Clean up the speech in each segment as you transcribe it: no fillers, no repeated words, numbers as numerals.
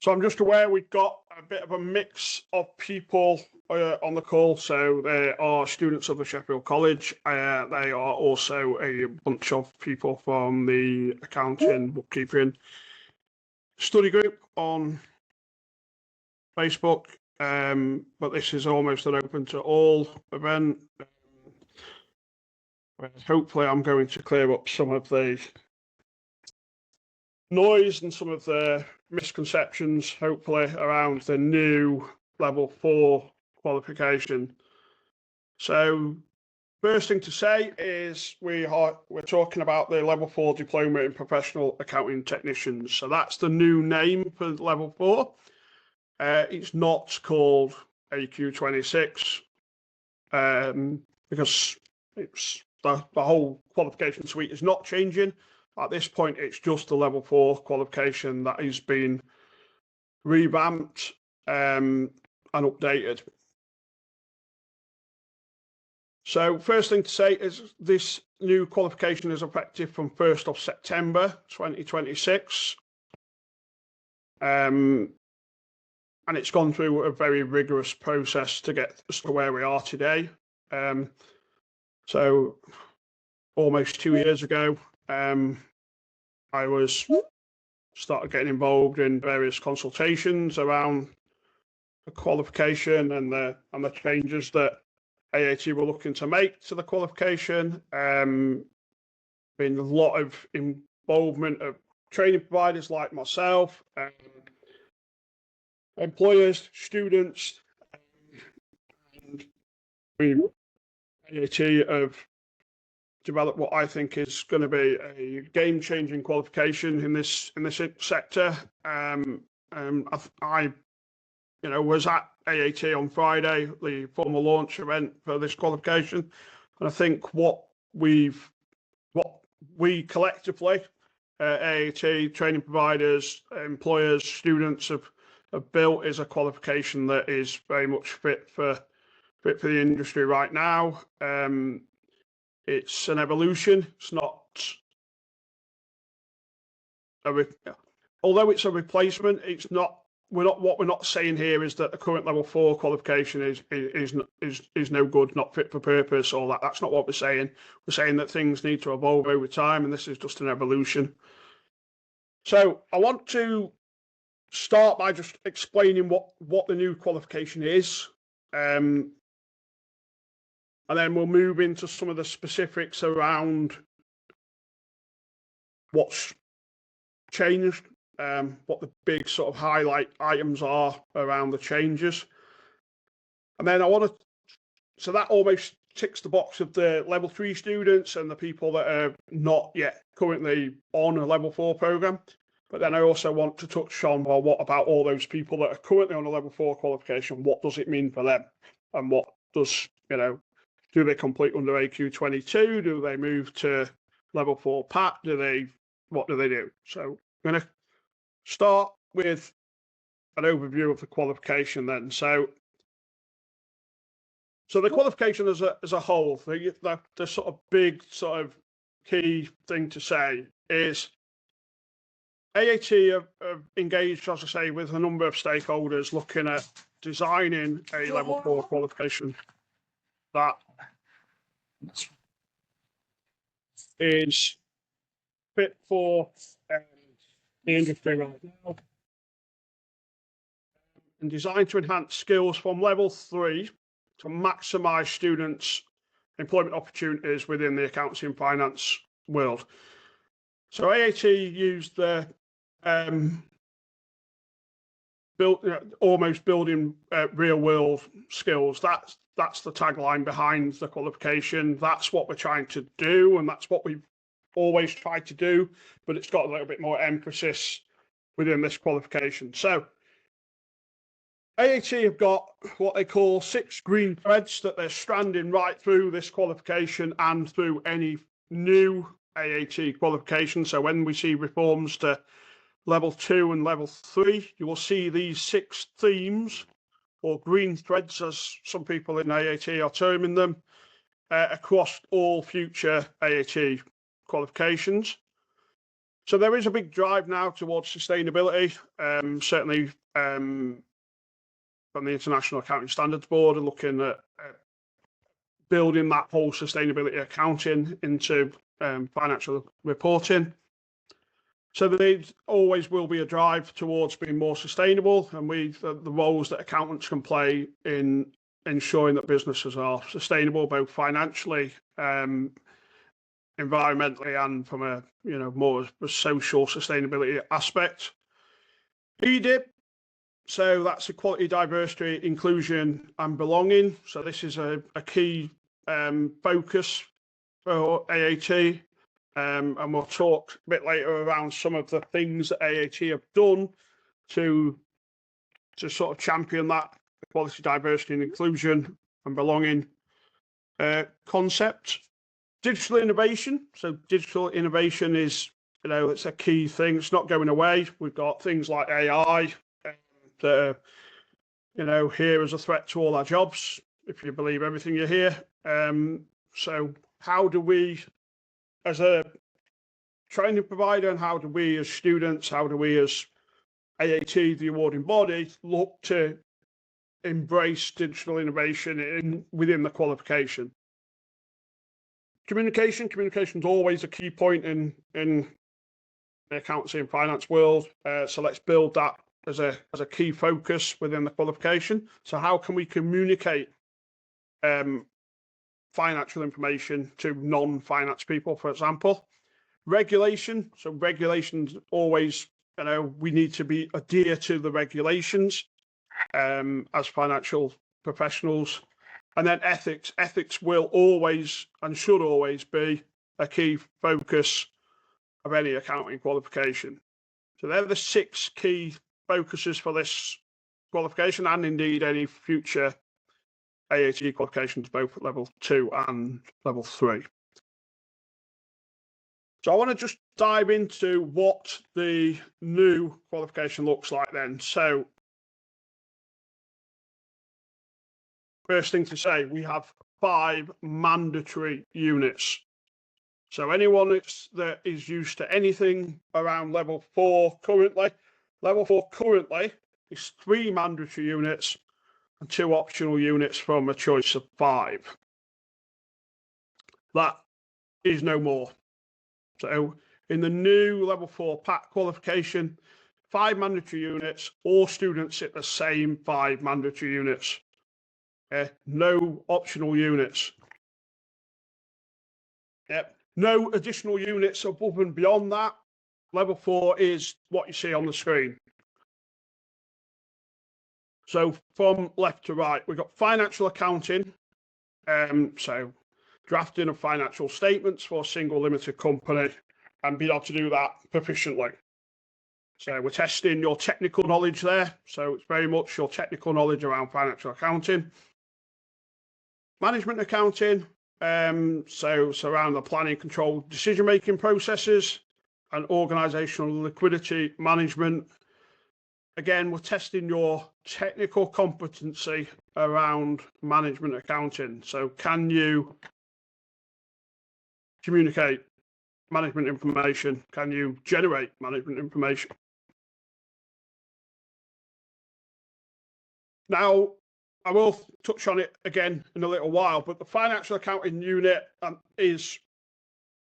So I'm just aware we've got a bit of a mix of people on the call. So there are students of the Sheffield College. They are also a bunch of people from the accounting, bookkeeping study group on Facebook. But this is almost an open to all event. Hopefully I'm going to clear up some of the noise and some of the misconceptions, hopefully, around the new level 4 qualification. So first thing to say is we're talking about the level 4 diploma in professional accounting technicians. So that's the new name for level 4. It's not called AQ26 because it's the whole qualification suite is not changing. At this point, it's just the level 4 qualification that is being revamped and updated. So first thing to say is this new qualification is effective from 1st of September 2026. And it's gone through a very rigorous process to get us to where we are today. So almost 2 years ago, I started getting involved in various consultations around the qualification and the changes that AAT were looking to make to the qualification. Been a lot of involvement of training providers like myself, employers, students, and AAT have developed what I think is going to be a game-changing qualification in this sector. I was at AAT on Friday, the formal launch event for this qualification, and I think what we collectively, AAT, training providers, employers, students have built is a qualification that is very much fit for the industry right now. It's an evolution. It's not, although it's a replacement. It's not. What we're not saying here is that the current level 4 qualification is no good, not fit for purpose, or that. That's not what we're saying. We're saying that things need to evolve over time, and this is just an evolution. So I want to start by just explaining what the new qualification is. And then we'll move into some of the specifics around what's changed, what the big sort of highlight items are around the changes. And then so that almost ticks the box of the level 3 students and the people that are not yet currently on a level 4 program. But then I also want to touch on, well, what about all those people that are currently on a level 4 qualification? What does it mean for them? And what does, do they complete under AQ22? Do they move to level 4 PAT? What do they do? So I'm going to start with an overview of the qualification then. So the qualification as a whole, the sort of big sort of key thing to say is AAT have engaged, as I say, with a number of stakeholders looking at designing a level 4 qualification that is fit for the industry right now and designed to enhance skills from level 3 to maximise students' employment opportunities within the accountancy and finance world. So AAT used the almost building real world skills. That's the tagline behind the qualification. That's what we're trying to do, and that's what we've always tried to do, but it's got a little bit more emphasis within this qualification. So AAT have got what they call 6 green threads that they're stranding right through this qualification and through any new AAT qualification. So when we see reforms to level 2 and level 3, you will see these 6 themes, or green threads as some people in AAT are terming them, across all future AAT qualifications. So there is a big drive now towards sustainability, certainly from the International Accounting Standards Board, and looking at building that whole sustainability accounting into financial reporting. So there always will be a drive towards being more sustainable, and the roles that accountants can play in ensuring that businesses are sustainable, both financially, environmentally, and from a more a social sustainability aspect. EDIP, so that's equality, diversity, inclusion, and belonging. So this is a key focus for AAT. And we'll talk a bit later around some of the things that AAT have done to sort of champion that equality, diversity, and inclusion and belonging concept. Digital innovation. So digital innovation is, it's a key thing. It's not going away. We've got things like AI that are, here as a threat to all our jobs, if you believe everything you hear. So how do we, as a training provider, and how do we as students, how do we as AAT, the awarding body, look to embrace digital innovation within the qualification? Communication is always a key point in the accountancy and finance world. So let's build that as a key focus within the qualification. So how can we communicate financial information to non-finance people, for example? Regulation. So regulations always, we need to adhere to the regulations as financial professionals. And then ethics. Ethics will always and should always be a key focus of any accounting qualification. So they're the 6 key focuses for this qualification, and indeed any future AAT qualifications, both at level 2 and level 3. So I want to just dive into what the new qualification looks like then. So first thing to say, we have 5 mandatory units. So anyone that is used to anything around level 4 currently, level 4 currently is 3 mandatory units and 2 optional units from a choice of 5. That is no more. So in the new level 4 PAT qualification, 5 mandatory units, all students sit the same 5 mandatory units. No optional units. Yep. No additional units above and beyond that. Level 4 is what you see on the screen. So from left to right, we've got financial accounting. So drafting of financial statements for a single limited company, and being able to do that proficiently. So we're testing your technical knowledge there. So it's very much your technical knowledge around financial accounting. Management accounting, so around the planning, control, decision-making processes, and organizational liquidity management. Again, we're testing your technical competency around management accounting. So can you communicate management information? Can you generate management information? Now, I will touch on it again in a little while, but the financial accounting unit is,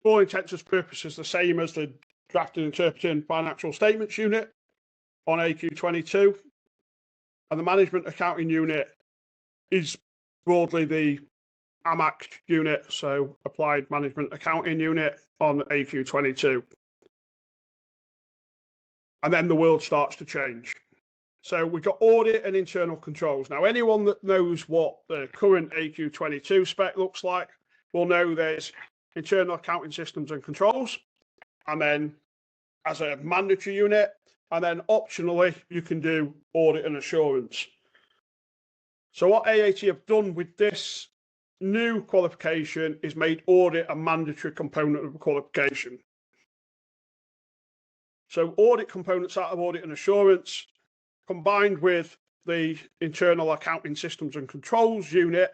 for all intents and purposes, the same as the drafting and interpreting financial statements unit on AQ22. And the management accounting unit is broadly the AMAC unit, so applied management accounting unit on AQ22. And then the world starts to change. So we've got audit and internal controls. Now, anyone that knows what the current AQ22 spec looks like will know there's internal accounting systems and controls, and then as a mandatory unit, and then optionally, you can do audit and assurance. So what AAT have done with this new qualification is made audit a mandatory component of the qualification. So audit components out of audit and assurance, combined with the internal accounting systems and controls unit,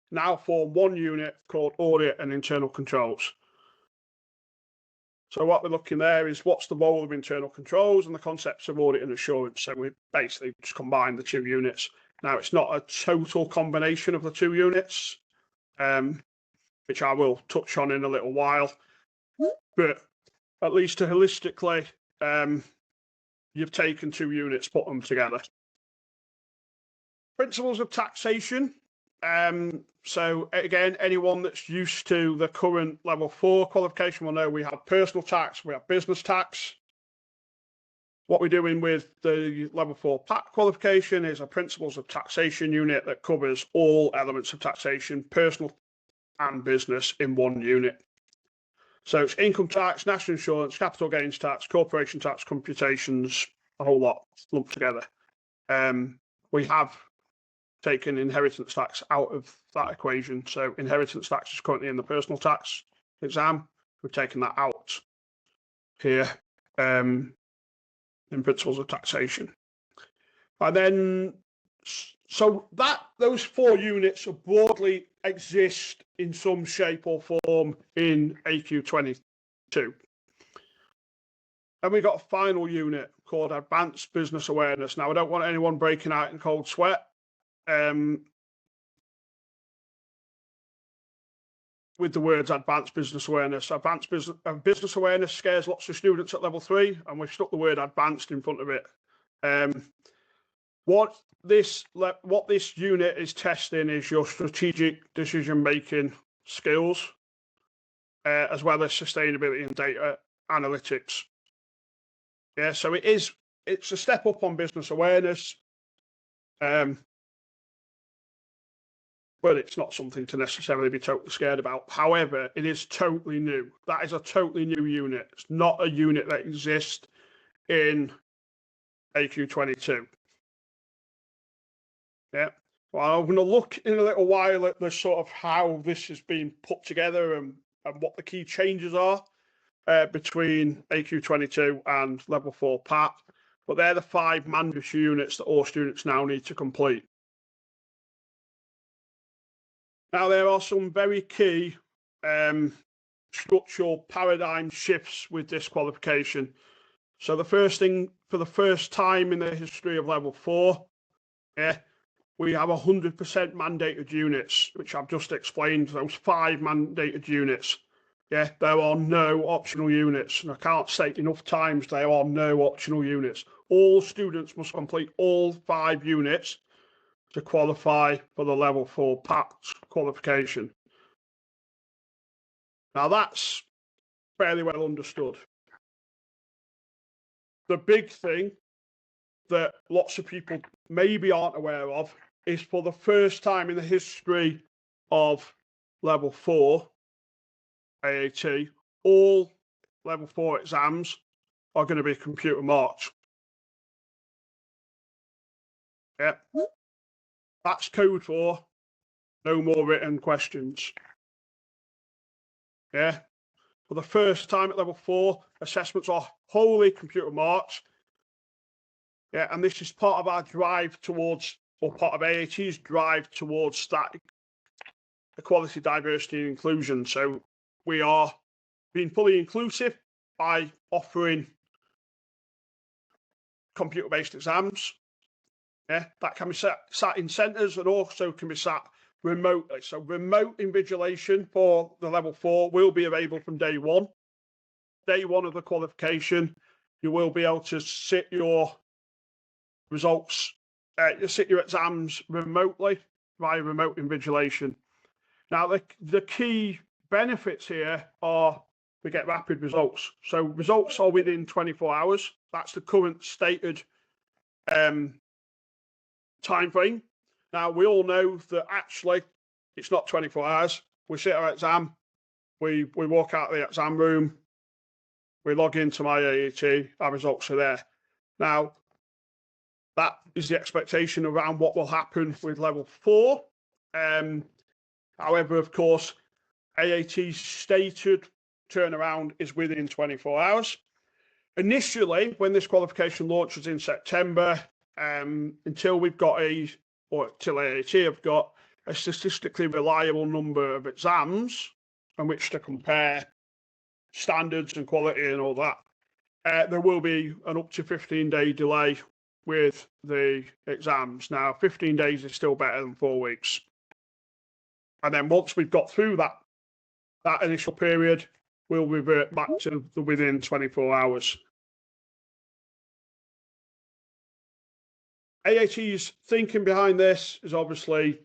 now form one unit called audit and internal controls. So what we're looking there is what's the role of internal controls and the concepts of audit and assurance. So we basically just combine the two units. Now, it's not a total combination of the two units, which I will touch on in a little while, but at least holistically, you've taken two units, put them together. Principles of taxation. So again, anyone that's used to the current level 4 qualification will know we have personal tax, we have business tax. What we're doing with the level 4 PAT qualification is a principles of taxation unit that covers all elements of taxation, personal and business, in one unit. So it's income tax, national insurance, capital gains tax, corporation tax computations, a whole lot lumped together. We have taken inheritance tax out of that equation. So inheritance tax is currently in the personal tax exam. We've taken that out here in principles of taxation. And then, so that those 4 units broadly exist in some shape or form in AQ 22. And we got a final unit called Advanced Business Awareness. Now, I don't want anyone breaking out in cold sweat. With the words advanced business awareness. Advanced business awareness scares lots of students at level 3, and we've stuck the word advanced in front of it. What this unit is testing is your strategic decision-making skills, as well as sustainability and data analytics. Yeah, so it's a step up on business awareness. But it's not something to necessarily be totally scared about. However, it is totally new. That is a totally new unit. It's not a unit that exists in AQ 22. Yeah. Well, I'm going to look in a little while at the sort of how this has been put together and what the key changes are between AQ 22 and level 4 PAT. But they're the 5 mandatory units that all students now need to complete. Now, there are some very key structural paradigm shifts with this qualification. So the first thing, for the first time in the history of level 4, we have 100% mandated units, which I've just explained, those 5 mandated units. Yeah, there are no optional units. And I can't state enough times there are no optional units. All students must complete all 5 units to qualify for the level 4 PAT qualification. Now, that's fairly well understood. The big thing that lots of people maybe aren't aware of is, for the first time in the history of level 4 AAT, all level 4 exams are going to be computer marked. Yeah. That's code for no more written questions. Yeah. For the first time at level 4, assessments are wholly computer marked. Yeah, and this is part of our drive towards, or part of AAT's drive towards that equality, diversity, and inclusion. So we are being fully inclusive by offering computer-based exams. Yeah, that can be sat in centres and also can be sat remotely. So remote invigilation for the level 4 will be available from day 1. Day 1 of the qualification, you will be able to sit your results, sit your exams remotely via remote invigilation. Now, the key benefits here are we get rapid results. So results are within 24 hours. That's the current stated time frame. Now, we all know that actually it's not 24 hours. We sit our exam, we walk out of the exam room, we log into my AAT, our results are there. Now, that is the expectation around what will happen with level 4. However, of course, AAT's stated turnaround is within 24 hours. Initially, when this qualification launches in September, until we've got till AAT have got a statistically reliable number of exams on which to compare standards and quality and all that, there will be an up to 15-day delay with the exams. Now, 15 days is still better than 4 weeks. And then once we've got through that initial period, we'll revert back to the within 24 hours. AAT's thinking behind this is obviously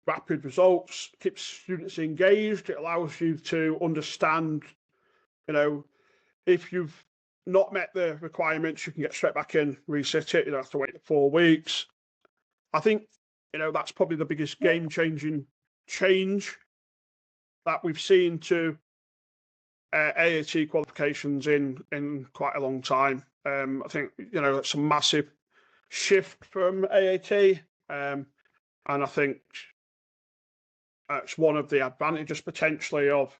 rapid results, keeps students engaged. It allows you to understand, if you've not met the requirements, you can get straight back in, resit it. You don't have to wait 4 weeks. I think, that's probably the biggest game-changing change that we've seen to AAT qualifications in quite a long time. I think, it's a massive shift from AAT, and I think it's one of the advantages potentially of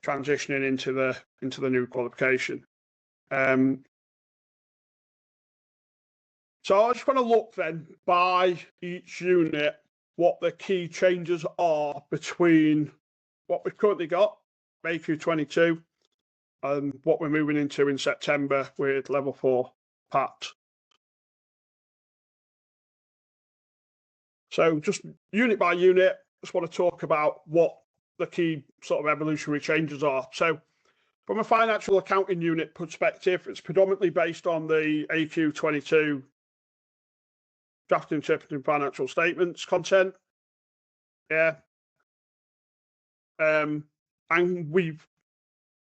transitioning into the new qualification. So I just want to look then by each unit what the key changes are between what we've currently got, AQ 22, and what we're moving into in September with level 4 PAT. So just unit by unit, just want to talk about what the key sort of evolutionary changes are. So from a financial accounting unit perspective, it's predominantly based on the AQ 22 draft interpreting financial statements content. Yeah. And we've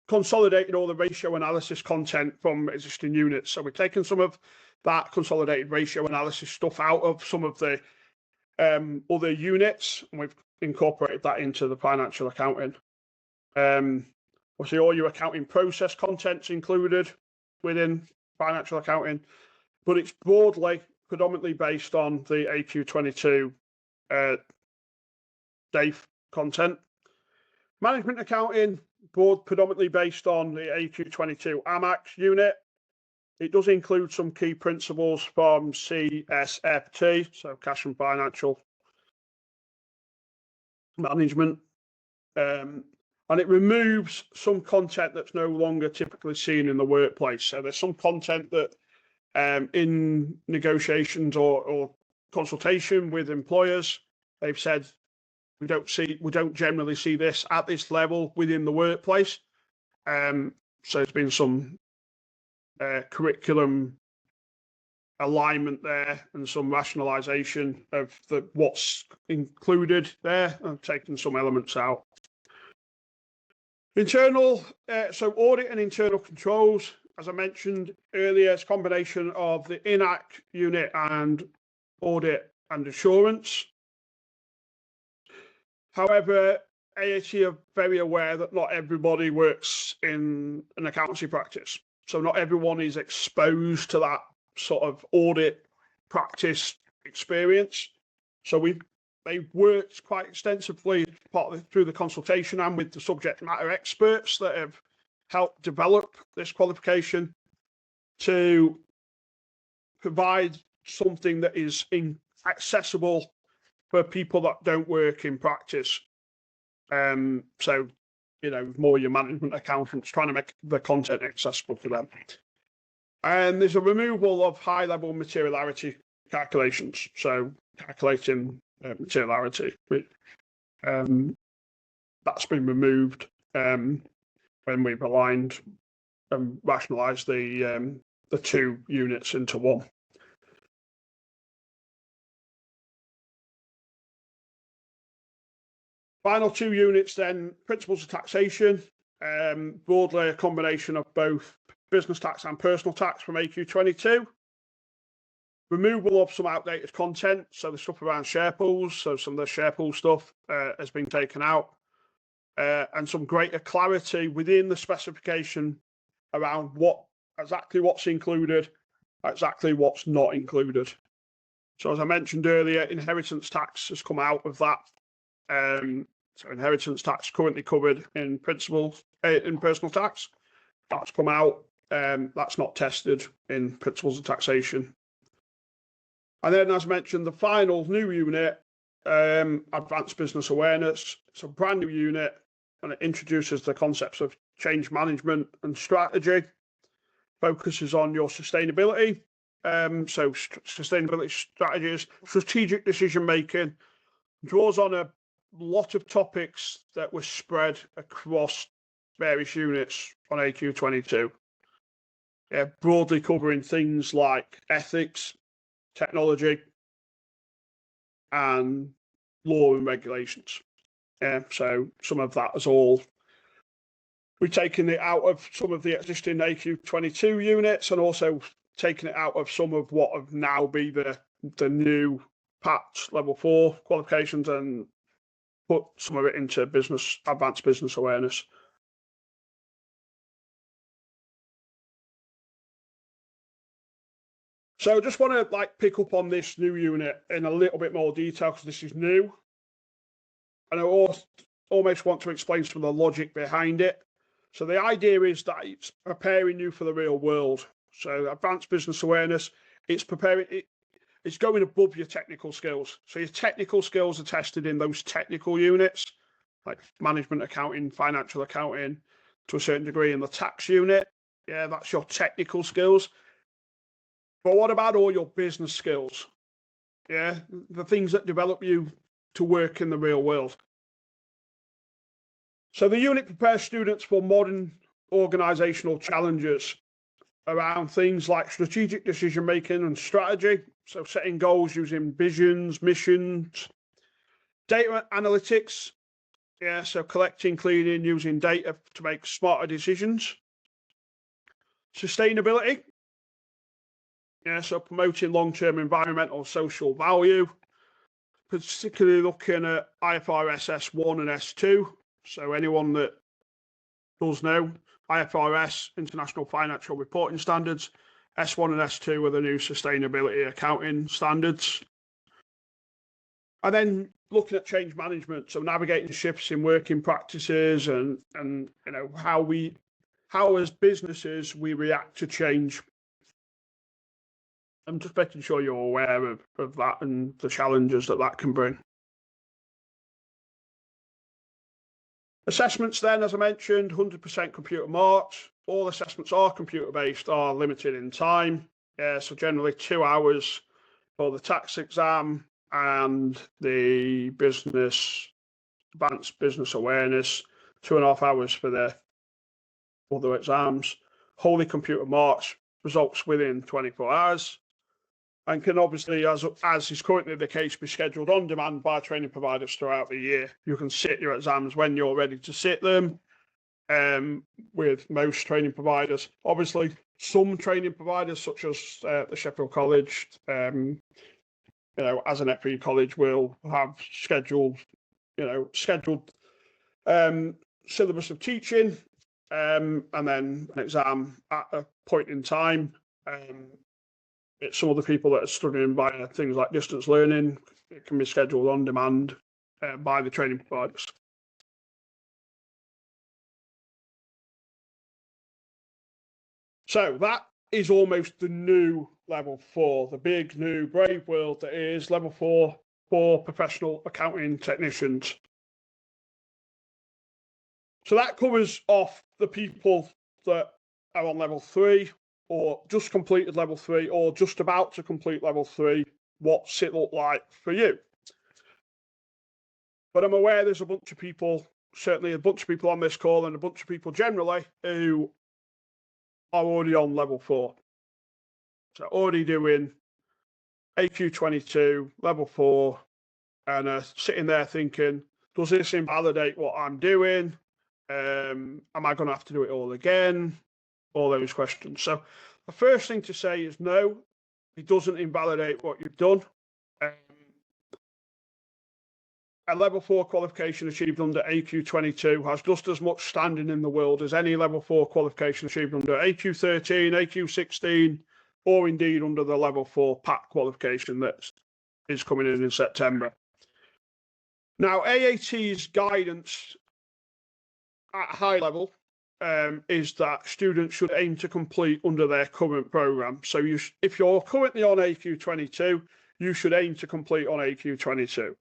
consolidated all the ratio analysis content from existing units. So we've taken some of that consolidated ratio analysis stuff out of some of the other units, and we've incorporated that into the financial accounting. Obviously, all your accounting process content's included within financial accounting, but it's broadly predominantly based on the AQ 22 DAFE content. Management accounting, predominantly based on the AQ 22 AMAX unit. It does include some key principles from CSFT, so cash and financial management. And it removes some content that's no longer typically seen in the workplace. So there's some content that in negotiations or consultation with employers, they've said we don't generally see this at this level within the workplace. So there's been some curriculum alignment there and some rationalisation of what's included there, and taking some elements out. Internal, so audit and internal controls, as I mentioned earlier, it's a combination of the INAC unit and audit and assurance. However, AAT are very aware that not everybody works in an accountancy practice. So not everyone is exposed to that sort of audit practice experience. So they've worked quite extensively, partly through the consultation and with the subject matter experts that have helped develop this qualification, to provide something that is accessible for people that don't work in practice. So, more your management accountants, trying to make the content accessible for them. And there's a removal of high-level materiality calculations. So calculating materiality, that's been removed when we've aligned and rationalised the two units into one. Final two units then, principles of taxation, broadly a combination of both business tax and personal tax from AQ 22. Removal of some outdated content, so the stuff around share pools, so some of the share pool stuff has been taken out, and some greater clarity within the specification around exactly what's included, exactly what's not included. So as I mentioned earlier, inheritance tax has come out of that. So inheritance tax currently covered in principles in personal tax. That's come out. That's not tested in principles of taxation. And then, as mentioned, the final new unit, advanced business awareness. It's a brand new unit, and it introduces the concepts of change management and strategy, focuses on your sustainability. So sustainability strategies, strategic decision making, draws on a lot of topics that were spread across various units on AQ22. Broadly covering things like ethics, technology, and law and regulations. So some of that is all. We've taken it out of some of the existing AQ22 units and also taken it out of some of what have now be the new PAT level 4 qualifications and put some of it into advanced business awareness. So I just want to pick up on this new unit in a little bit more detail because this is new. And I almost want to explain some of the logic behind it. So the idea is that it's preparing you for the real world. So advanced business awareness, it's going above your technical skills. So your technical skills are tested in those technical units, like management accounting, financial accounting, to a certain degree in the tax unit. Yeah, that's your technical skills. But what about all your business skills? Yeah, the things that develop you to work in the real world. So the unit prepares students for modern organizational challenges around things like strategic decision making and strategy. So setting goals using visions, missions, data analytics. Yeah, so collecting, cleaning, using data to make smarter decisions. Sustainability. Yeah, so promoting long-term environmental social value, particularly looking at IFRS S1 and S2. So anyone that does know, IFRS, International Financial Reporting Standards, S1 and S2 are the new sustainability accounting standards. And then looking at change management, so navigating shifts in working practices and how as businesses we react to change. I'm just making sure you're aware of that and the challenges that can bring. Assessments then, as I mentioned, 100% computer marked. All assessments are computer-based, are limited in time. So generally 2 hours for the tax exam and the advanced business awareness, 2.5 hours for the other exams. Wholly computer marked, results within 24 hours. And can obviously, as is currently the case, be scheduled on demand by training providers throughout the year. You can sit your exams when you're ready to sit them, with most training providers. Obviously, some training providers, such as the Sheffield College, as an FE college, will have scheduled syllabus of teaching, and then an exam at a point in time. Some of the people that are studying via things like distance learning, it can be scheduled on demand by the training providers. So that is almost the new level 4, the big new brave world that is level 4 for professional accounting technicians. So that covers off the people that are on level 3 or just completed level 3 or just about to complete level 3. What's it look like for you? But I'm aware there's a bunch of people, certainly a bunch of people on this call and a bunch of people generally who are already on level 4. So already doing AQ22, level 4, and sitting there thinking, does this invalidate what I'm doing? Am I going to have to do it all again? All those questions. So the first thing to say is no, it doesn't invalidate what you've done. A level 4 qualification achieved under AQ22 has just as much standing in the world as any level 4 qualification achieved under AQ13, AQ16, or indeed under the level 4 PAT qualification that is coming in September. Now, AAT's guidance at a high level is that students should aim to complete under their current programme. So if you're currently on AQ22, you should aim to complete on AQ22.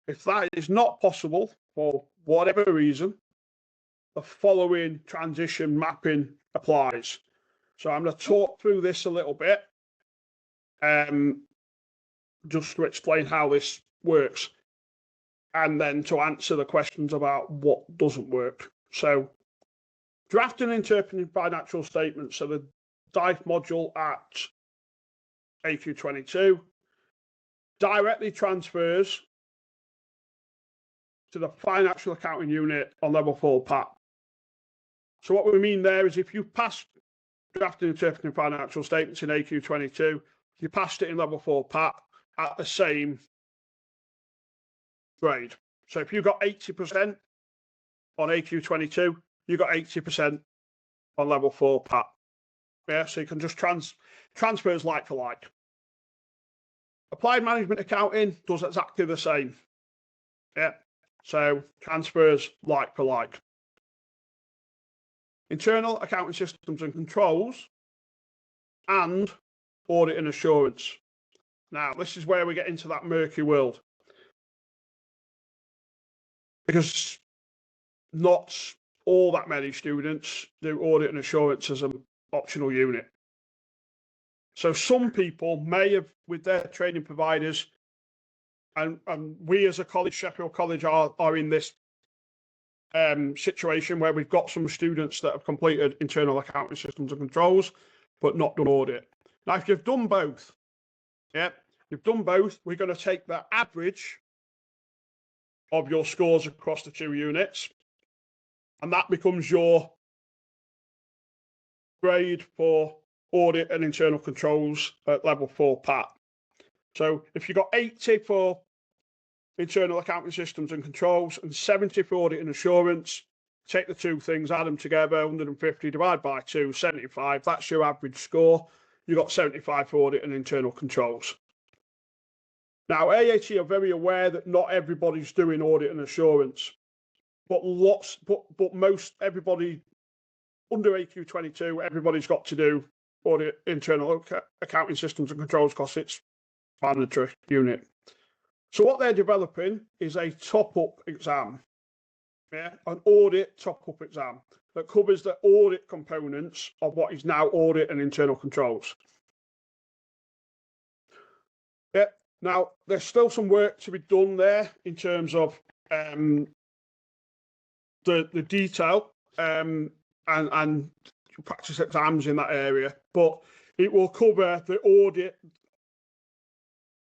If that is not possible for whatever reason, the following transition mapping applies. So I'm going to talk through this a little bit, just to explain how this works, and then to answer the questions about what doesn't work. So drafting and interpreting financial statements. So the DIFE module at AQ22 directly transfers to the financial accounting unit on level 4 PAT. So what we mean there is if you passed drafting and interpreting financial statements in AQ22, you passed it in level 4 PAT at the same grade. So if you got 80% on AQ22, you got 80% on level 4 PAT. Yeah, so you can just transfers like for like. Applied management accounting does exactly the same. Yeah, so transfers like for like. Internal accounting systems and controls and audit and assurance. Now, this is where we get into that murky world, because not all that many students do audit and assurance as an optional unit. So some people may have, with their training providers, and we as a college, Sheffield College, are in this situation where we've got some students that have completed internal accounting systems and controls, but not done audit. Now, if you've done both, yeah, you've done both, we're going to take the average of your scores across the 2 units, and that becomes your grade for audit and internal controls at level 4 PAT. So if you got 80 for internal accounting systems and controls and 70 for audit and assurance, take the 2 things, add them together, 150 divided by 2, 75. That's your average score. You got 75 for audit and internal controls. Now, AAT are very aware that not everybody's doing audit and assurance, but most everybody under AQ22, everybody's got to do audit internal accounting systems and controls because it's mandatory unit. So what they're developing is a top-up exam, yeah, an audit top-up exam that covers the audit components of what is now audit and internal controls. Yeah. Now, there's still some work to be done there in terms of the detail and practice exams in that area, but it will cover the audit.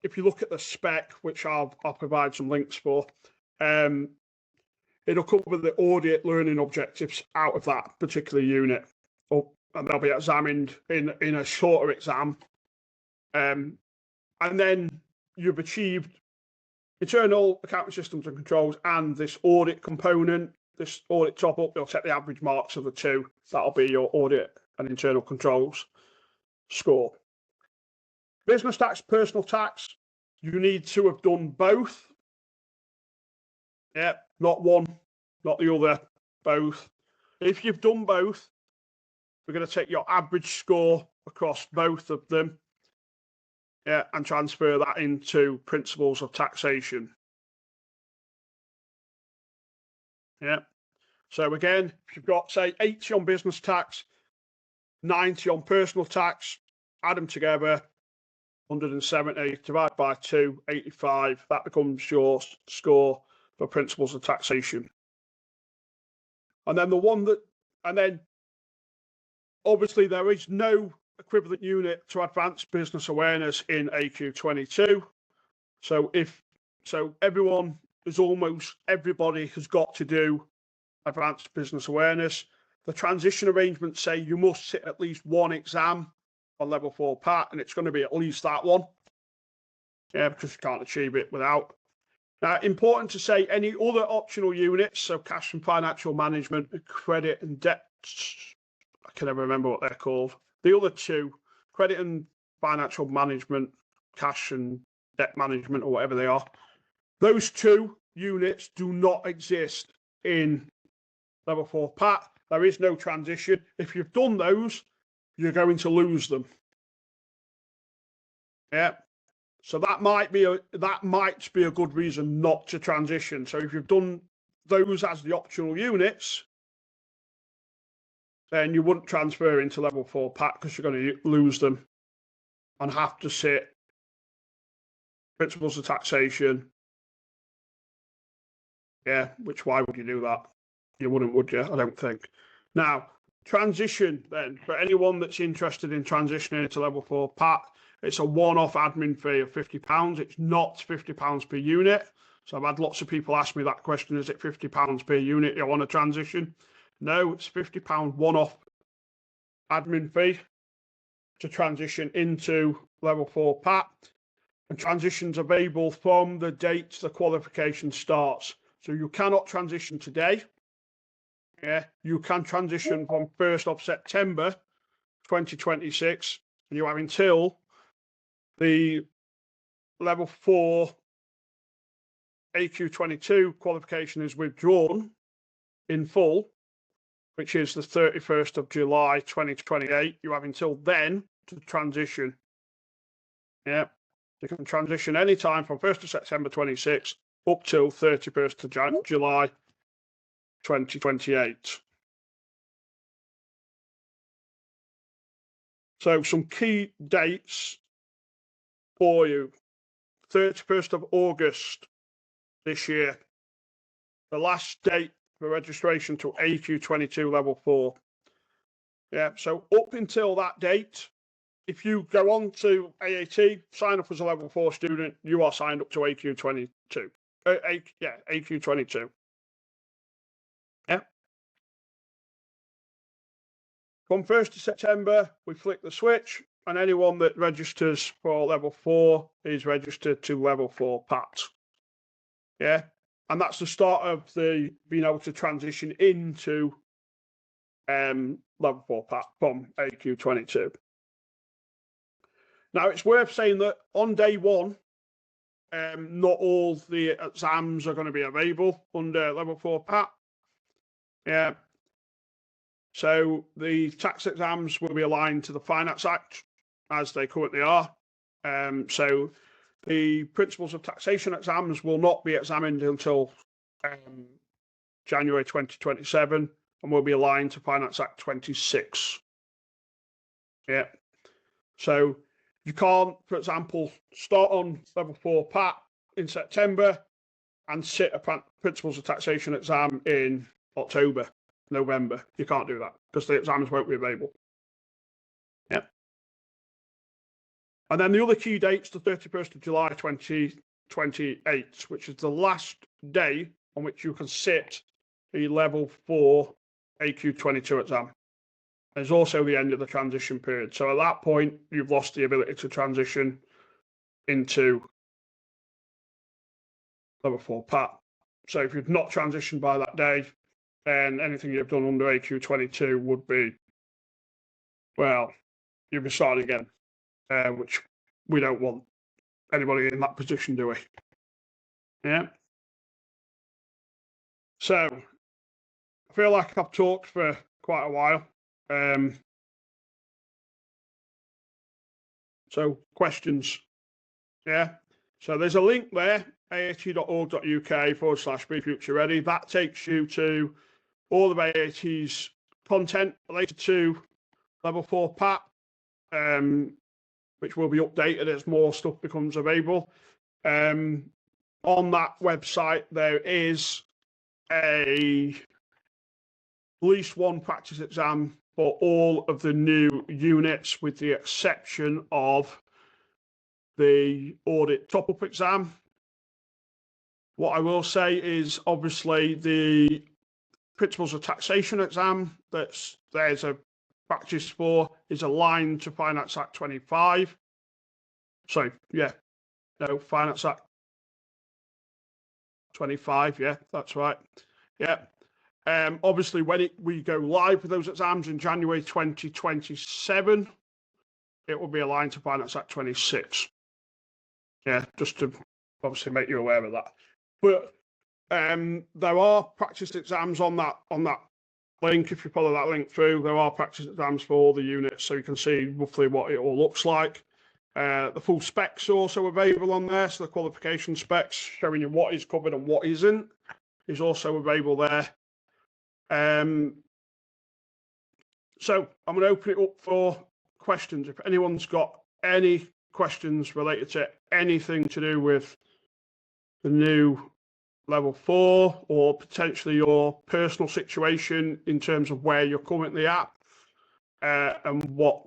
If you look at the spec, which I'll provide some links for, it'll cover the audit learning objectives out of that particular unit, and they'll be examined in a shorter exam. And then you've achieved internal accounting systems and controls and this audit component, this audit top-up. You'll take the average marks of the 2. That'll be your audit and internal controls score. Business tax, personal tax, you need to have done both. Yeah, not one, not the other, both. If you've done both, we're going to take your average score across both of them, yeah, and transfer that into principles of taxation. Yeah. So again, if you've got, say, 80 on business tax, 90 on personal tax, add them together, 170 divided by 2, 85. That becomes your score for principles of taxation. And then obviously there is no equivalent unit to advanced business awareness in AQ22. So everybody has got to do advanced business awareness. The transition arrangements say you must sit at least 1 exam on level 4 PAT, and it's going to be at least that one. Yeah, because you can't achieve it without. Now, important to say, any other optional units, so cash and financial management, credit and debt, I can never remember what they're called. The other 2, credit and financial management, cash and debt management, or whatever they are, those 2 units do not exist in level 4 PAT. There is no transition. If you've done those, you're going to lose them. Yeah. So that might be a good reason not to transition. So if you've done those as the optional units, then you wouldn't transfer into level 4 PAT because you're going to lose them and have to sit principles of taxation. Yeah, which why would you do that? You wouldn't, would you? I don't think. Now, transition then, for anyone that's interested in transitioning into level 4 PAT, it's a one-off admin fee of £50. It's not £50 per unit. So I've had lots of people ask me that question, is it £50 per unit you want to transition? No, it's £50 one-off admin fee to transition into level 4 PAT. And transition's available from the date the qualification starts. So you cannot transition today. Yeah, you can transition from 1st of September 2026, and you have until the level 4 AQ22 qualification is withdrawn in full, which is the 31st of July 2028. You have until then to transition. Yeah, you can transition anytime from 1st of September 26 up till 31st of July 2028. So some key dates for you. 31st of August this year, the last date for registration to AQ22 level 4. Yeah, so up until that date, if you go on to AAT, sign up as a level 4 student, you are signed up to AQ22. AQ22. Yeah. From 1st of September, we flick the switch, and anyone that registers for level 4 is registered to level 4 PAT. Yeah, and that's the start of the being able to transition into level 4 PAT from AQ22. Now, it's worth saying that on day one, not all the exams are going to be available under level 4 PAT. Yeah. So the tax exams will be aligned to the Finance Act as they currently are. So the principles of taxation exams will not be examined until January 2027 and will be aligned to Finance Act 26. Yeah. So you can't, for example, start on level 4 PAT in September and sit a principles of taxation exam in October, November. You can't do that because the exams won't be available. Yeah. And then the other key date's the 31st of July 2028, which is the last day on which you can sit the level 4 AQ22 exam. There's also the end of the transition period. So at that point, you've lost the ability to transition into level 4 PAT. So if you've not transitioned by that day, then anything you've done under AQ22 would be, well, you'll be starting again, which we don't want anybody in that position, do we? Yeah. So I feel like I've talked for quite a while. So questions. Yeah. So there's a link there, aat.org.uk/BeFutureReady. That takes you to all of AAT's content related to level 4 PAT, which will be updated as more stuff becomes available. On that website, there is at least one practice exam for all of the new units, with the exception of the audit top-up exam. What I will say is, obviously, the principles of taxation exam there's a practice for is aligned to Finance Act 25. Sorry, yeah, no, Finance Act 25, yeah, that's right. Yeah. Obviously, when we go live with those exams in January 2027, it will be aligned to Finance Act 26. Yeah, just to obviously make you aware of that. But there are practice exams on that link. If you follow that link through, there are practice exams for all the units, so you can see roughly what it all looks like. The full specs are also available on there, so the qualification specs showing you what is covered and what isn't is also available there. So I'm going to open it up for questions. If anyone's got any questions related to anything to do with the new level 4 or potentially your personal situation in terms of where you're currently at and what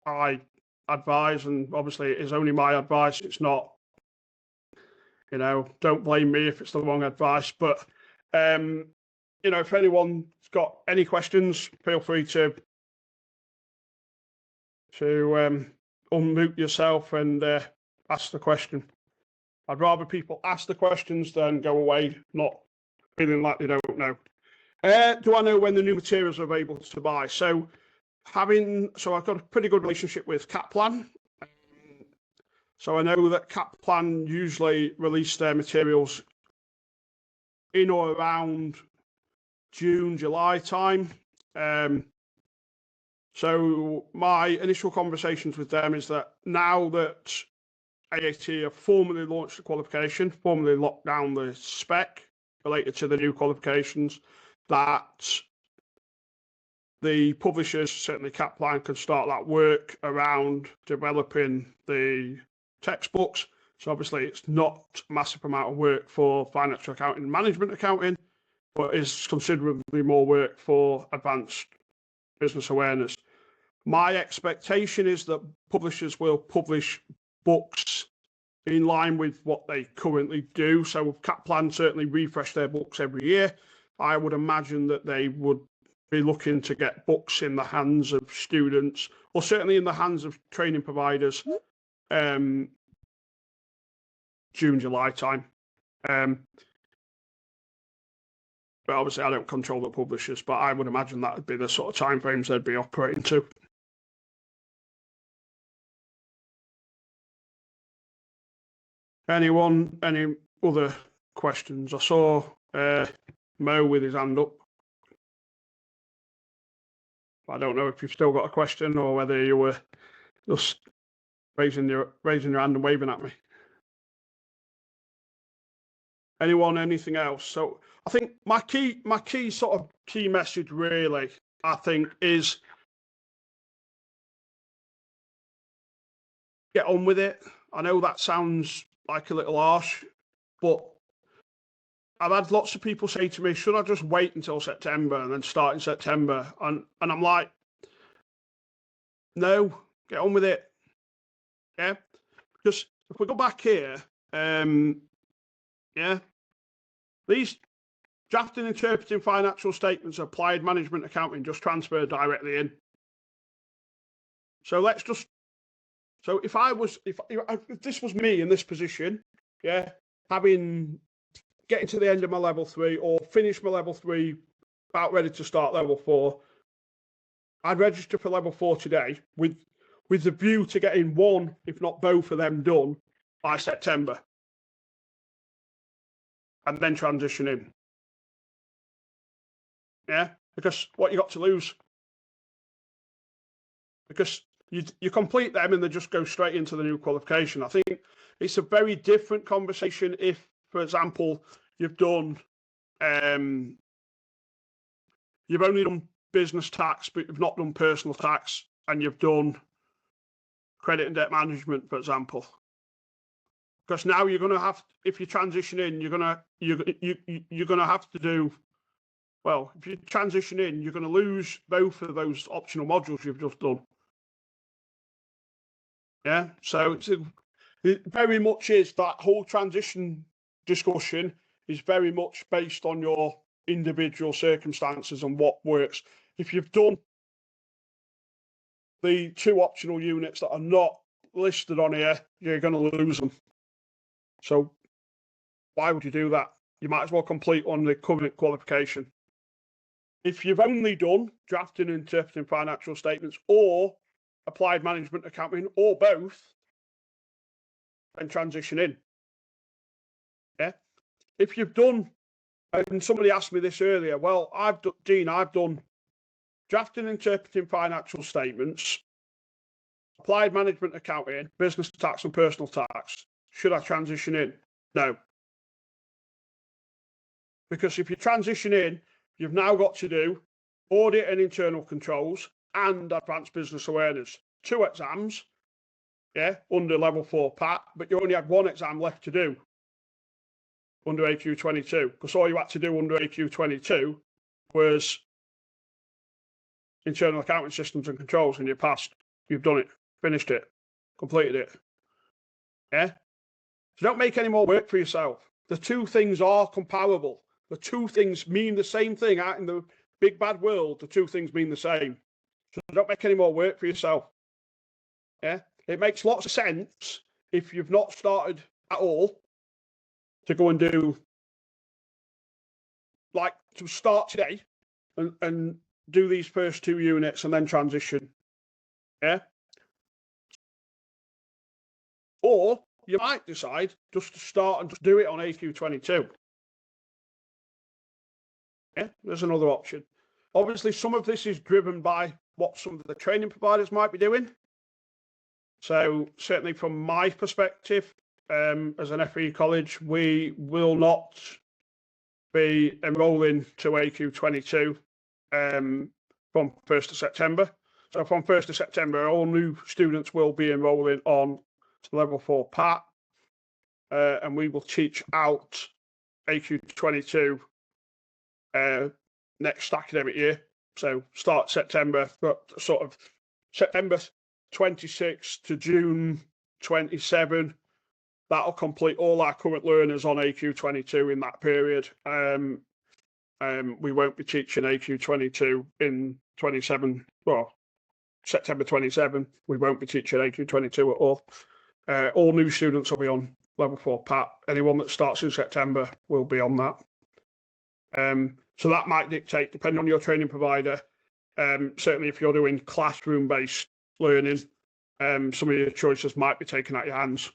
I advise, and obviously it is only my advice, it's not, don't blame me if it's the wrong advice, but if anyone's got any questions, feel free to unmute yourself and ask the question. I'd rather people ask the questions than go away not feeling like they don't know. Do I know when the new materials are available to buy? So I've got a pretty good relationship with Kaplan. So I know that Kaplan usually release their materials in or around June, July time. So my initial conversations with them is that now that AAT have formally launched the qualification, formally locked down the spec related to the new qualifications, that the publishers, certainly Kaplan, can start that work around developing the textbooks. So obviously it's not a massive amount of work for financial accounting and management accounting, but is considerably more work for advanced business awareness. My expectation is that publishers will publish books in line with what they currently do. So Kaplan certainly refresh their books every year. I would imagine that they would be looking to get books in the hands of students, or certainly in the hands of training providers, June, July time. But obviously I don't control the publishers, but I would imagine that would be the sort of timeframes they'd be operating to. Any other questions? I saw Mo with his hand up. I don't know if you've still got a question or whether you were just raising your hand and waving at me. Anyone, anything else? So I think my key message really, I think, is get on with it. I know that sounds like a little harsh, but I've had lots of people say to me, should I just wait until September and then start in September? And I'm like, no, get on with it. Yeah, because if we go back here, these drafting, interpreting financial statements, applied management accounting just transfer directly in. So if this was me in this position, getting to the end of my level 3 or finish my level 3, about ready to start level 4, I'd register for level 4 today with the view to getting one, if not both of them done by September, and then transition in. Yeah, because what you got to lose? Because you complete them and they just go straight into the new qualification. I think it's a very different conversation if, for example, you've only done business tax, but you've not done personal tax, and you've done credit and debt management, for example. Because now you're going to have, if you transition in, you're going to have to do, well, if you transition in, you're going to lose both of those optional modules you've just done. Yeah, so it very much is that whole transition discussion is very much based on your individual circumstances and what works. If you've done the 2 optional units that are not listed on here, you're going to lose them. So why would you do that? You might as well complete on the current qualification. If you've only done drafting and interpreting financial statements or applied management accounting or both, then transition in. Yeah. If you've done, and somebody asked me this earlier, well, I've done drafting and interpreting financial statements, applied management accounting, business tax and personal tax. Should I transition in? No. Because if you transition in, you've now got to do audit and internal controls, and advanced business awareness. 2 exams, yeah, under level 4 PAT, but you only had 1 exam left to do under AQ22, because all you had to do under AQ22 was internal accounting systems and controls, and you passed. You've done it, finished it, completed it. Yeah? So don't make any more work for yourself. The 2 things are comparable. The 2 things mean the same thing out in the big bad world. The 2 things mean the same. So don't make any more work for yourself. Yeah? It makes lots of sense if you've not started at all to go and do, like, to start today and do these first 2 units and then transition. Yeah? Or you might decide just to start and just do it on AQ22. Yeah, there's another option. Obviously, some of this is driven by what some of the training providers might be doing. So certainly from my perspective, as an FE college, we will not be enrolling to AQ22 from 1st of September. So from 1st of September, all new students will be enrolling on level 4 PAT, and we will teach out AQ22 next academic year. So start September, but sort of September 26 to June 27. That'll complete all our current learners on AQ22 in that period. We won't be teaching AQ22 in 27. Well, September 27. We won't be teaching AQ22 at all. All new students will be on level 4 PAT. Anyone that starts in September will be on that. So that might dictate, depending on your training provider, certainly if you're doing classroom-based learning, some of your choices might be taken out your hands,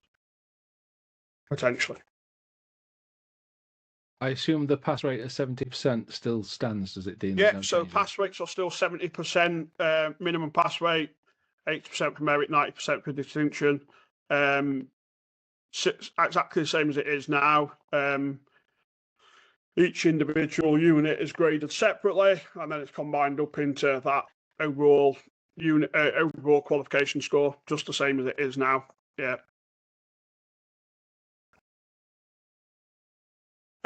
potentially. I assume the pass rate at 70% still stands, does it, Dean? Yeah, so pass rates are still 70% minimum pass rate, 80% for merit, 90% for distinction. Exactly the same as it is now. Each individual unit is graded separately, and then it's combined up into that overall unit, overall qualification score, just the same as it is now. Yeah.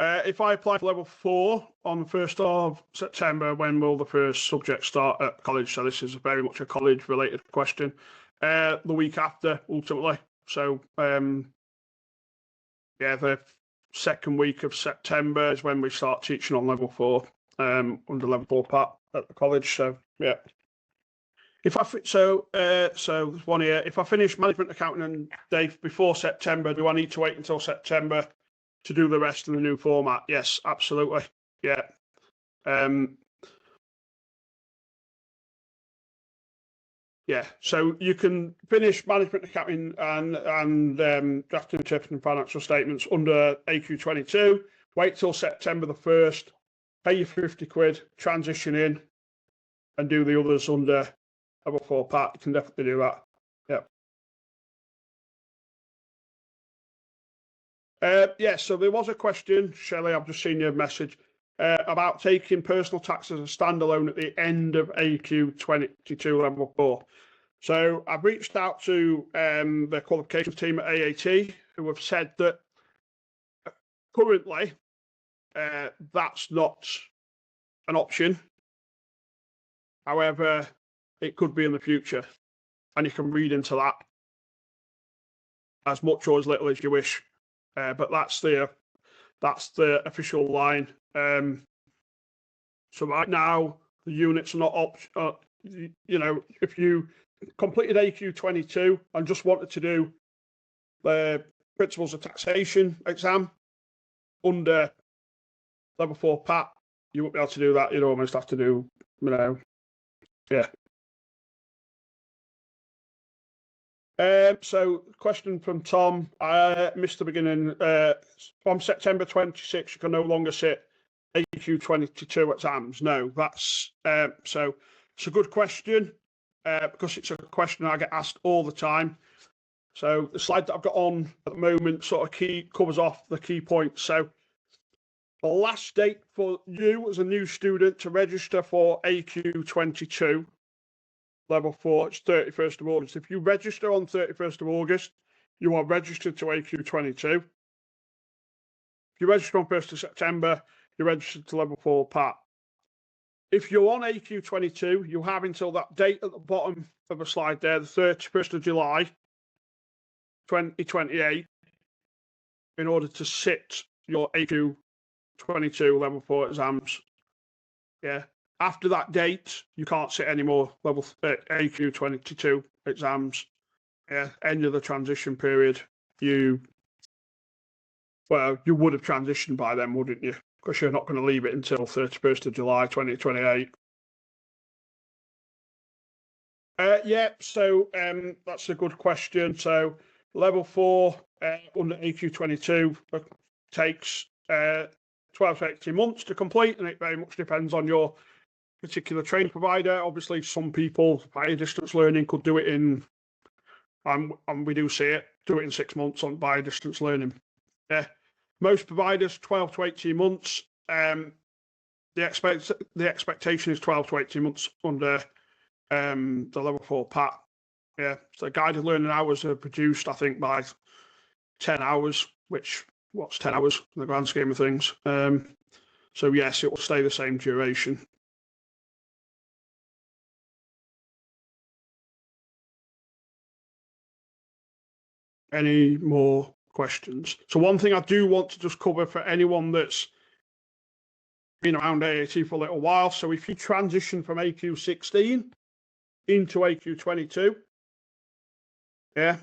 If I apply for level 4 on the 1st of September, when will the first subject start at college? So this is very much a college-related question. The week after, ultimately. So, yeah, the second week of September is when we start teaching on level 4, under level 4 PAT at the college. So, yeah. If I so there's one here. If I finish management accounting and Dave before September, do I need to wait until September to do the rest in the new format? Yes, absolutely. Yeah. Yeah, so you can finish management accounting and drafting, interpreting financial statements under AQ22, wait till September the 1st, pay your 50 quid, transition in, and do the others under level 4 PAT. You can definitely do that. Yeah. Yeah, so there was a question, Shelley, I've just seen your message, about taking personal tax as a standalone at the end of AQ22 level 4. So I've reached out to the qualifications team at AAT, who have said that currently that's not an option. However, it could be in the future, and you can read into that as much or as little as you wish. But that's the official line. So right now the units are not you know, if you completed AQ22 and just wanted to do the principles of taxation exam under level 4 PAT, you won't be able to do that. You'd almost have to do, you know, yeah. So question from Tom, I missed the beginning. From September 26, you can no longer sit AQ22 exams. No, that's so it's a good question because it's a question I get asked all the time. So the slide that I've got on at the moment sort of covers off the key points. So The last date for you as a new student to register for AQ22 level 4 is 31st of August. If you register on 31st of August, you are registered to AQ22. If you register on 1st of September, you're registered to level 4 PAT. If you're on AQ22, you have until that date at the bottom of the slide there, the 31st of July 2028, in order to sit your AQ22 level 4 exams. Yeah. After that date, you can't sit any more level AQ22 exams. Yeah. End of the transition period. You would have transitioned by then, wouldn't you? Because you're not going to leave it until 31st of July 2028. Yeah, so that's a good question. So level 4 under AQ22 takes 12 to 18 months to complete, and it very much depends on your particular training provider. Obviously, some people via distance learning could do it in, and we do see it, do it in 6 months on via distance learning. Yeah, most providers 12 to 18 months. The expectation is 12 to 18 months under the level 4 PAT. Yeah, so guided learning hours are produced, I think, by 10 hours, which what's 10 hours in the grand scheme of things. So yes, it will stay the same duration. Any more questions? So one thing I do want to just cover for anyone that's been around AAT for a little while. So if you transition from AQ16 into AQ22, yeah,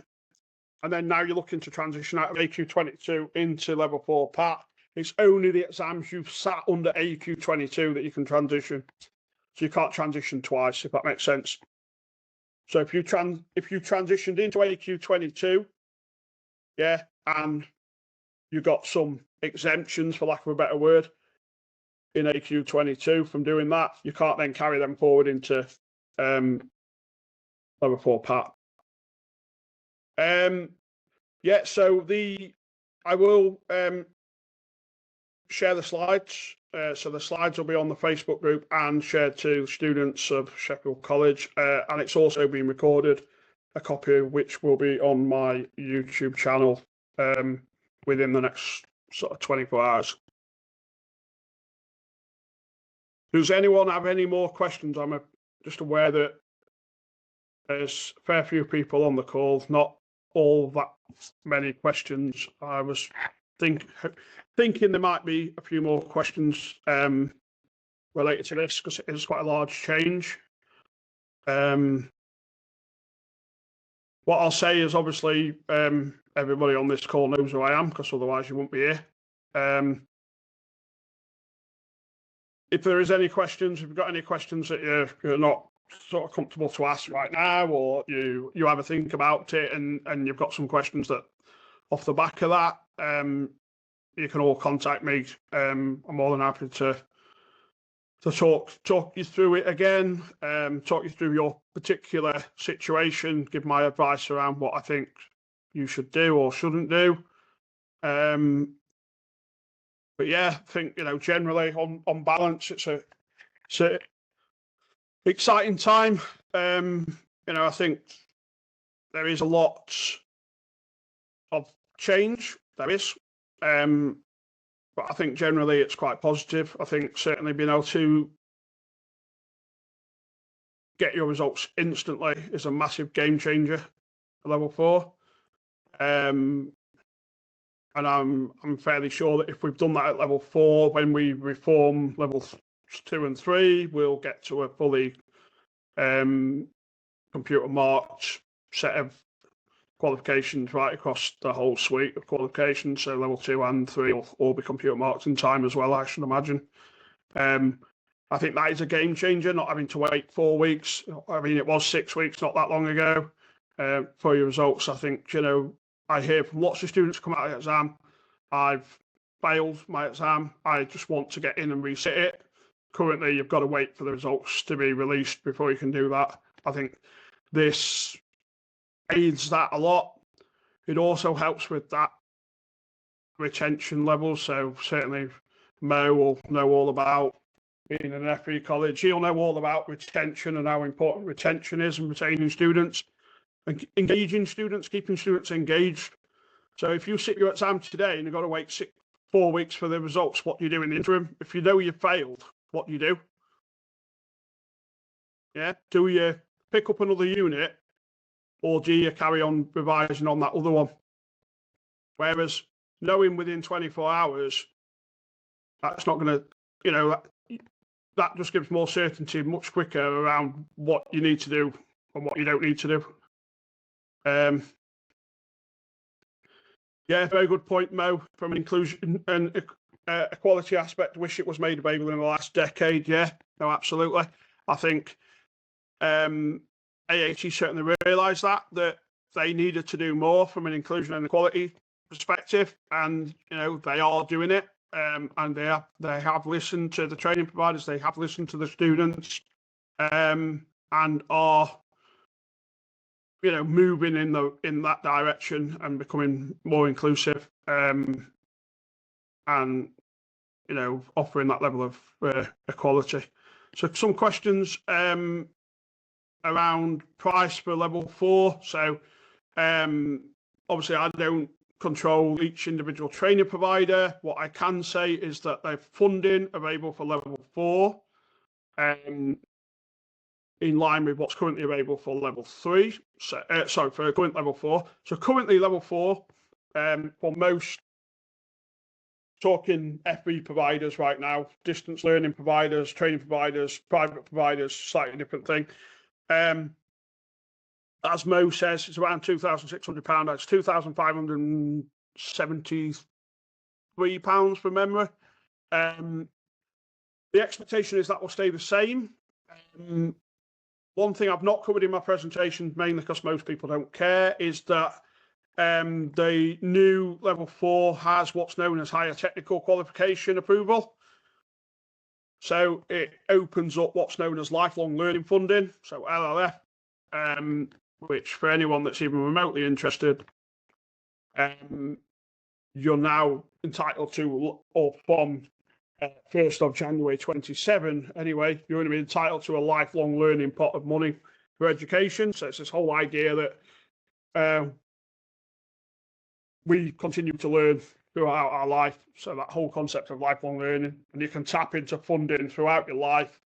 and then now you're looking to transition out of AQ22 into level 4 PAT, it's only the exams you've sat under AQ22 that you can transition. So you can't transition twice, if that makes sense. So if you transitioned into AQ22, yeah, and you got some exemptions, for lack of a better word, in AQ22 from doing that, you can't then carry them forward into level 4 PAT. Yeah, so I will share the slides. So the slides will be on the Facebook group and shared to students of Sheffield College, and it's also been recorded, a copy of which will be on my YouTube channel within the next sort of 24 hours. Does anyone have any more questions? I'm just aware that there's a fair few people on the call, not all that many questions. I was thinking there might be a few more questions related to this, because it is quite a large change. What I'll say is, obviously, everybody on this call knows who I am, because otherwise you won't be here. If there is any questions, if you've got any questions that you're not sort of comfortable to ask right now, or you have a think about it and you've got some questions that off the back of that, you can all contact me. I'm more than happy to talk you through it again, talk you through your particular situation, give my advice around what I think you should do or shouldn't do. But yeah, I think, generally on balance, it's a exciting time. I think there is a lot of change. There is. But I think generally it's quite positive. I think certainly being able to get your results instantly is a massive game changer at level 4. And I'm fairly sure that if we've done that at level 4, when we reform levels 2 and 3, we'll get to a fully computer marked set of qualifications right across the whole suite of qualifications. So level 2 and 3 will all be computer marked in time as well, I should imagine. I think that is a game changer, not having to wait 4 weeks. I mean, it was 6 weeks not that long ago for your results. I think, I hear from lots of students come out of the exam, I've failed my exam, I just want to get in and resit it. Currently, you've got to wait for the results to be released before you can do that. I think this aids that a lot. It also helps with that retention level. So certainly Mo will know all about being in an FE college. He'll know all about retention and how important retention is and retaining students and engaging students, keeping students engaged. So if you sit your exam today and you've got to wait 4 weeks for the results, what do you do in the interim? If you know you failed, what do you do? Yeah, do you pick up another unit or do you carry on revising on that other one? Whereas knowing within 24 hours, that's not going to, you know, that just gives more certainty much quicker around what you need to do and what you don't need to do. Yeah, very good point, Mo, from an inclusion and equality aspect. Wish it was made available in the last decade. Yeah, no, absolutely. I think AAT certainly realised that they needed to do more from an inclusion and equality perspective, and you know they are doing it. And they have listened to the training providers, they have listened to the students, and are, you know, moving in that direction and becoming more inclusive, and you know, offering that level of equality. So some questions around price for level 4. So obviously I don't control each individual training provider. What I can say is that they're funding available for level 4, in line with what's currently available for level 3. So sorry, for current level 4. So currently level 4, for most talking FE providers right now, distance learning providers, training providers, private providers, slightly different thing. As Mo says, it's around £2,600. That's £2,573 from memory. The expectation is that will stay the same. One thing I've not covered in my presentation, mainly because most people don't care, is that the new level 4 has what's known as higher technical qualification approval. So it opens up what's known as lifelong learning funding, so LLF, which for anyone that's even remotely interested, you're now entitled to, or from 1st of January 27 anyway, you're going to be entitled to a lifelong learning pot of money for education. So it's this whole idea that we continue to learn throughout our life. So that whole concept of lifelong learning, and you can tap into funding throughout your life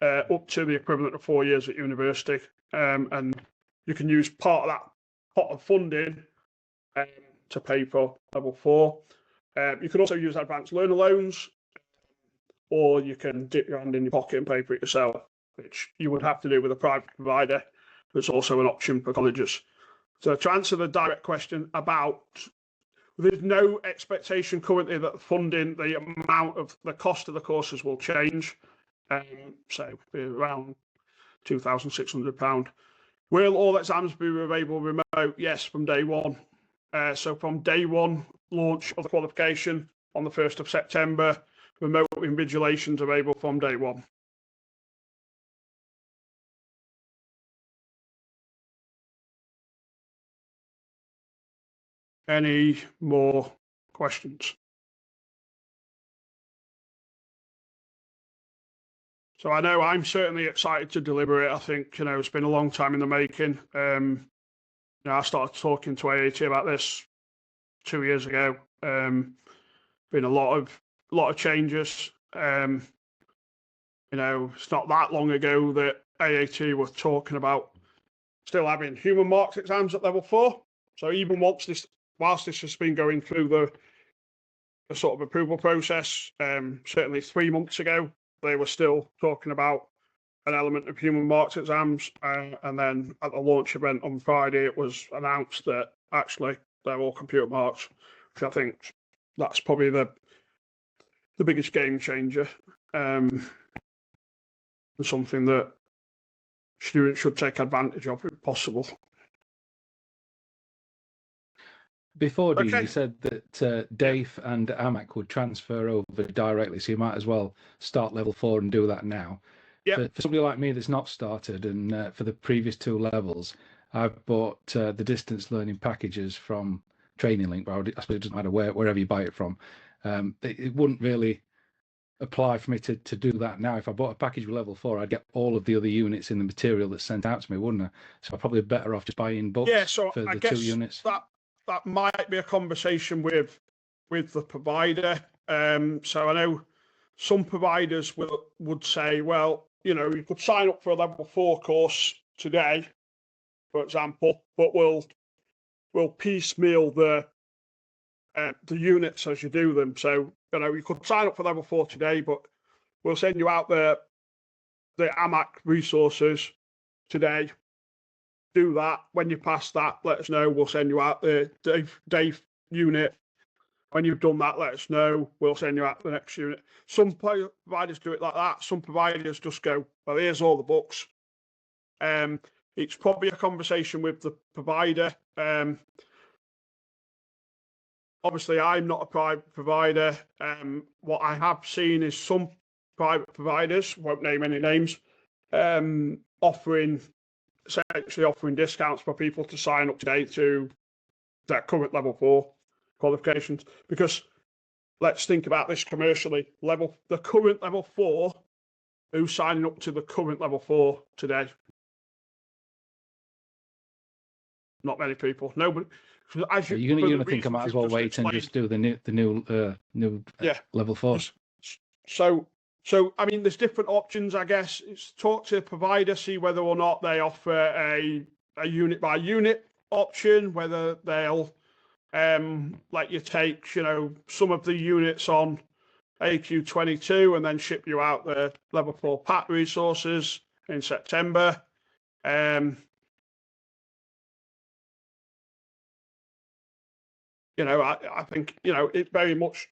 up to the equivalent of 4 years at university. And you can use part of that pot of funding to pay for level 4. You can also use advanced learner loans, or you can dip your hand in your pocket and pay for it yourself, which you would have to do with a private provider. There's also an option for colleges. So to answer the direct question about, there's no expectation currently that funding, the amount of the cost of the courses will change. So around £2,600. Will all exams be available remote? Yes, from day one. So from day one, launch of the qualification on the 1st of September, remote invigilations available from day one. Any more questions? So I know I'm certainly excited to deliver it. I think, you know, it's been a long time in the making. You know, I started talking to AAT about this 2 years ago. Been a lot of changes. You know, it's not that long ago that AAT was talking about still having human marks exams at level 4. So even whilst this has been going through the sort of approval process, certainly 3 months ago, they were still talking about an element of human marks exams. And then at the launch event on Friday, it was announced that actually they're all computer marks, which I think that's probably the biggest game changer, and something that students should take advantage of if possible. Before, Dean, you said that DAFE and AMAC would transfer over directly, so you might as well start level 4 and do that now. Yeah. For somebody like me that's not started, and for the previous 2 levels, I've bought the distance learning packages from Training Link, but I suppose it doesn't matter wherever you buy it from. It wouldn't really apply for me to do that now. If I bought a package with level 4, I'd get all of the other units in the material that's sent out to me, wouldn't I? So I'm probably better off just buying books so for I the guess 2 units. That might be a conversation with the provider. So I know some providers would say, well, you know, you could sign up for a level 4 course today, for example, but we'll piecemeal the units as you do them. So, you know, you could sign up for level 4 today, but we'll send you out the AMAC resources today. Do that. When you pass that, let us know. We'll send you out the Dave unit. When you've done that, let us know. We'll send you out the next unit. Some providers do it like that. Some providers just go, well, here's all the books. It's probably a conversation with the provider. Obviously, I'm not a private provider. What I have seen is some private providers, won't name any names, essentially offering discounts for people to sign up today to their current level 4 qualifications. Because let's think about this commercially. The current level 4, who's signing up to the current level 4 today? Not many people. Nobody. You're going to think I might as well wait and just do the new level 4s. So I mean, there's different options, I guess. It's talk to the provider, see whether or not they offer a unit by unit option, whether they'll let you take, you know, some of the units on AQ22 and then ship you out the level 4 PAT resources in September. You know, I think, you know, it's very much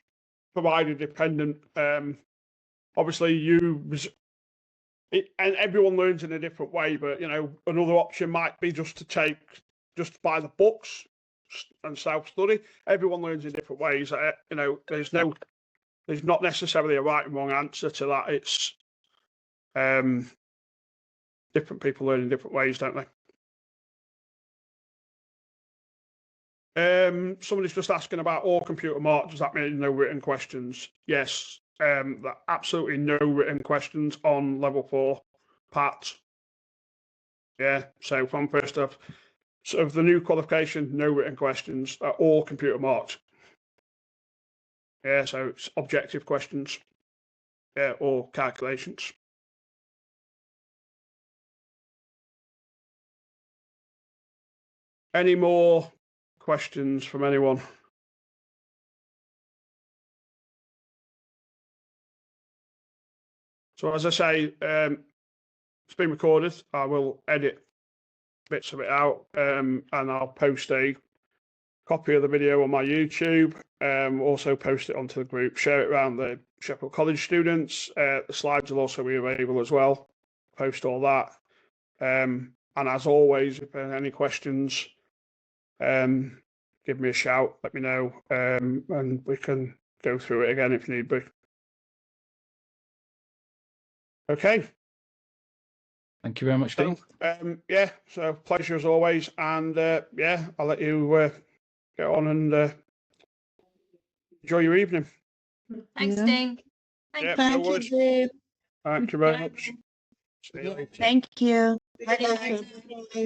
provider dependent. Obviously, and everyone learns in a different way, but, you know, another option might be just to buy the books and self-study. Everyone learns in different ways. You know, there's not necessarily a right and wrong answer to that. It's different people learn in different ways, don't they? Somebody's just asking about all computer marked. Does that mean no written questions? Yes. Absolutely no written questions on level 4 PAT. Yeah. So from first of the new qualification, no written questions. All computer marked. Yeah. So it's objective questions. Yeah, or calculations. Any more questions from anyone? So as I say, it's been recorded. I will edit bits of it out, and I'll post a copy of the video on my YouTube. Also post it onto the group, share it around the Sheffield College students. The slides will also be available as well. Post all that. And as always, if there are any questions, give me a shout, let me know, and we can go through it again if need be. Okay. Thank you very much, Dean. Yeah, so pleasure as always. And yeah, I'll let you get on and enjoy your evening. Thanks, Dean. Thank you, Dave. Thank you very much. See you later. Thank you. Bye.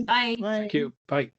Bye. Thank you. Bye.